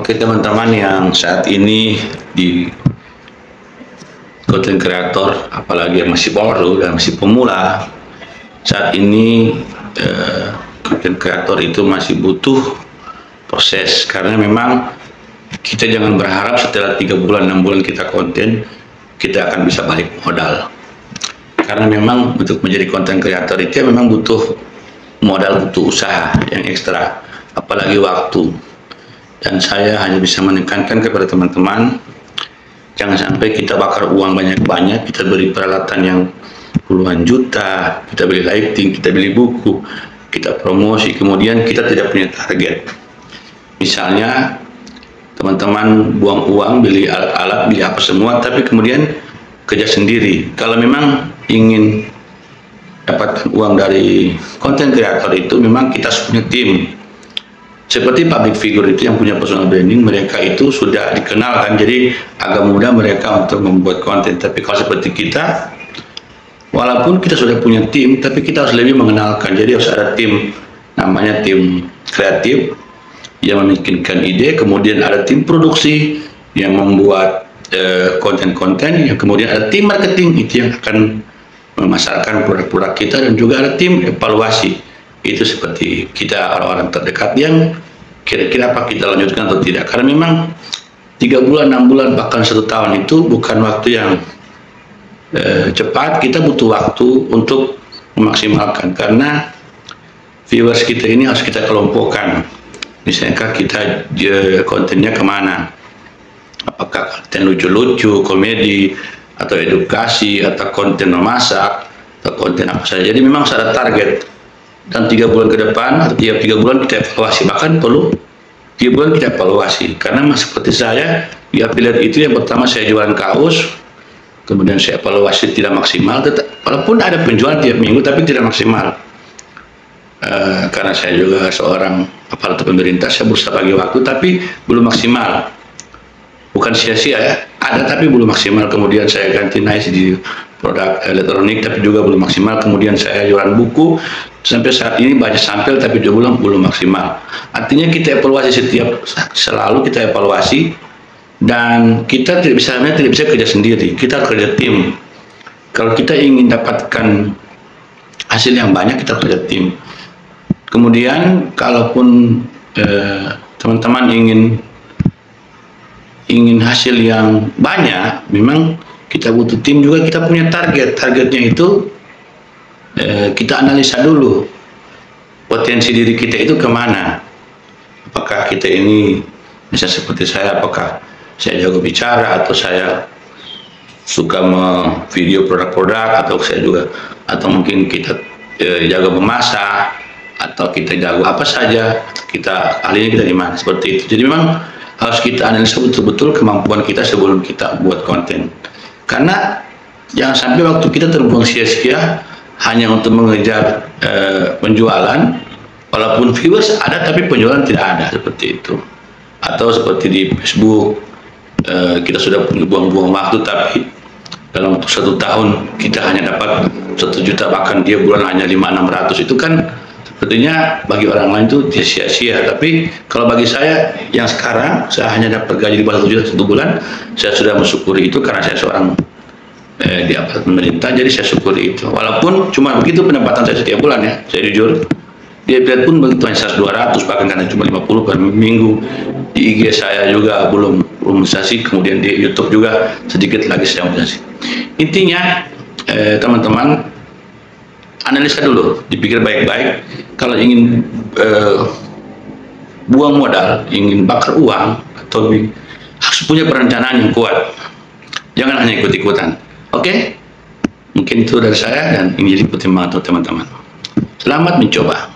Oke teman-teman yang saat ini di content creator, apalagi yang masih baru dan masih pemula, saat ini content creator itu masih butuh proses, karena memang kita jangan berharap setelah 3 bulan 6 bulan kita konten kita akan bisa balik modal, karena memang untuk menjadi content creator itu memang butuh modal, butuh usaha yang ekstra, apalagi waktu. Dan saya hanya bisa menekankan kepada teman-teman, jangan sampai kita bakar uang banyak-banyak, kita beli peralatan yang puluhan juta, kita beli lighting, kita beli buku, kita promosi, kemudian kita tidak punya target. Misalnya teman-teman buang uang, beli alat-alat, beli apa semua, tapi kemudian kerja sendiri. Kalau memang ingin dapatkan uang dari content creator itu, memang kita harus punya tim. Seperti public figure itu yang punya personal branding, mereka itu sudah dikenal kan, jadi agak mudah mereka untuk membuat konten. Tapi kalau seperti kita, walaupun kita sudah punya tim, tapi kita harus lebih mengenalkan. Jadi harus ada tim, namanya tim kreatif yang memikirkan ide, kemudian ada tim produksi yang membuat konten-konten, yang kemudian ada tim marketing itu yang akan memasarkan produk-produk kita, dan juga ada tim evaluasi. Itu seperti kita orang-orang terdekat yang kira-kira apa kita lanjutkan atau tidak, karena memang 3 bulan 6 bulan bahkan 1 tahun itu bukan waktu yang cepat. Kita butuh waktu untuk memaksimalkan, karena viewers kita ini harus kita kelompokkan. Misalnya kita kontennya kemana, apakah konten lucu-lucu, komedi, atau edukasi, atau konten memasak, atau konten apa saja. Jadi memang ada target, dan 3 bulan ke depan atau tiap 3 bulan kita evaluasi, bahkan perlu 3 bulan kita evaluasi. Karena seperti saya di affiliate itu, yang pertama saya jualan kaos, kemudian saya evaluasi tidak maksimal, walaupun ada penjualan tiap minggu tapi tidak maksimal. Karena saya juga seorang aparatur pemerintah, saya berusaha bagi waktu tapi belum maksimal. Bukan sia-sia ya, ada tapi belum maksimal. Kemudian saya ganti nice di produk elektronik tapi juga belum maksimal. Kemudian saya jualan buku, sampai saat ini banyak sampel tapi juga belum maksimal. Artinya kita evaluasi selalu kita evaluasi, dan kita tidak bisa kerja sendiri, kita kerja tim. Kalau kita ingin dapatkan hasil yang banyak, kita kerja tim. Kemudian kalaupun teman-teman ingin hasil yang banyak, memang kita butuh tim juga, kita punya targetnya itu kita analisa dulu potensi diri kita itu kemana. Apakah kita ini, misalnya seperti saya, apakah saya jago bicara, atau saya suka video produk-produk, atau saya juga, atau mungkin kita jago memasak, atau kita jago apa saja, kita ahlinya kita di mana, seperti itu. Jadi memang harus kita analisa betul-betul kemampuan kita sebelum kita buat konten, karena jangan sampai waktu kita terbuang sia-sia hanya untuk mengejar penjualan, walaupun viewers ada tapi penjualan tidak ada, seperti itu. Atau seperti di Facebook, kita sudah buang-buang waktu, tapi dalam 1 tahun kita hanya dapat 1 juta, bahkan dia bulan hanya 500-600, itu kan sepertinya bagi orang lain itu dia sia-sia. Tapi kalau bagi saya yang sekarang, saya hanya dapat gaji di bawah 1 juta 1 bulan, saya sudah mensyukuri itu, karena saya seorang di aparat pemerintah, jadi saya syukuri itu. Walaupun cuma begitu pendapatan saya setiap bulan ya, saya jujur. Di affiliate pun begitu, hanya 100-200, bahkan karena cuma 50 per minggu. Di IG saya juga belum monetisasi, kemudian di YouTube juga sedikit lagi saya monetisasi. Intinya teman-teman, analisa dulu, dipikir baik-baik. Kalau ingin buang modal, ingin bakar uang, atau harus punya perencanaan yang kuat. Jangan hanya ikut-ikutan. Oke? Mungkin itu dari saya, dan ini jadi pertimbangan untuk teman-teman. Selamat mencoba.